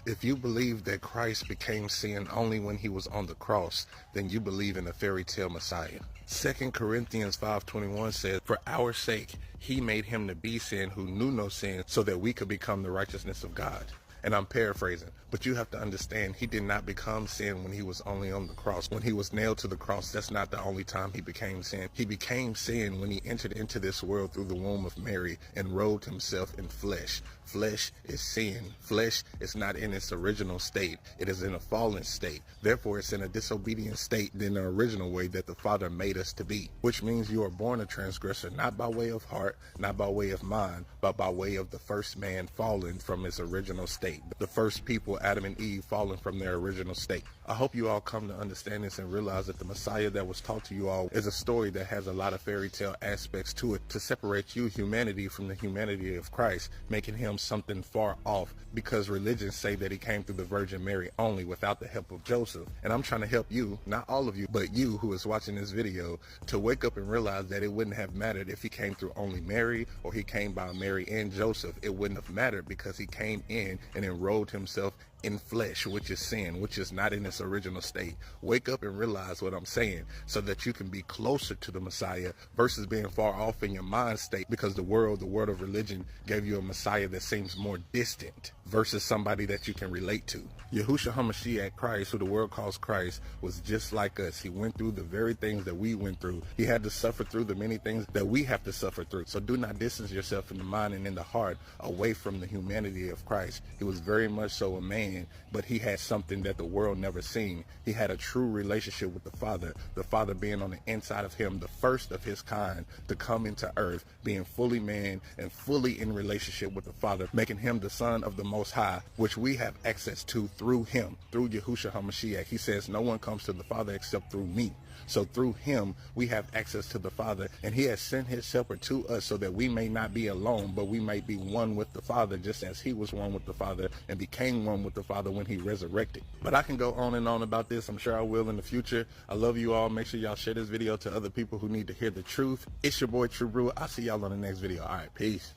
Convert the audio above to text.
If you believe that Christ became sin only when he was on the cross, then you believe in a fairy tale Messiah. 2 Corinthians 5:21 says, "For our sake he made him to be sin who knew no sin, so that we could become the righteousness of God." And I'm paraphrasing, but you have to understand, he did not become sin when he was only on the cross. When he was nailed to the cross, that's not the only time he became sin. He became sin when he entered into this world through the womb of Mary and robed himself in flesh. Flesh is sin. Flesh is not in its original state. It is in a fallen state. Therefore, it's in a disobedient state than the original way that the Father made us to be, which means you are born a transgressor, not by way of heart, not by way of mind, but by way of the first man fallen from his original state. The first people, Adam and Eve, fallen from their original state. I hope you all come to understand this and realize that the Messiah that was taught to you all is a story that has a lot of fairy tale aspects to it to separate you, humanity, from the humanity of Christ, making him something far off, because religions say that he came through the Virgin Mary only without the help of Joseph. And I'm trying to help you, not all of you, but you who is watching this video, to wake up and realize that it wouldn't have mattered if he came through only Mary or he came by Mary and Joseph. It wouldn't have mattered because he came in and enrolled himself in flesh, which is sin, which is not in its original state. Wake up and realize what I'm saying so that you can be closer to the Messiah versus being far off in your mind state, because the world of religion gave you a Messiah that seems more distant versus somebody that you can relate to. Yahusha HaMashiach, Christ, who the world calls Christ, was just like us. He went through the very things that we went through. He had to suffer through the many things that we have to suffer through. So do not distance yourself in the mind and in the heart away from the humanity of Christ. He was very much so a man, but he had something that the world never seen. He had a true relationship with the Father being on the inside of him, the first of his kind to come into earth, being fully man and fully in relationship with the Father, making him the Son of the Most High, which we have access to through him, through Yahusha HaMashiach. He says, "No one comes to the Father except through me." So through him, we have access to the Father, and he has sent his helper to us so that we may not be alone, but we might be one with the Father, just as he was one with the Father and became one with the Father when he resurrected. But I can go on and on about this. I'm sure I will in the future. I love you all. Make sure y'all share this video to other people who need to hear the truth. It's your boy, True Brew. I'll see y'all on the next video. All right, peace.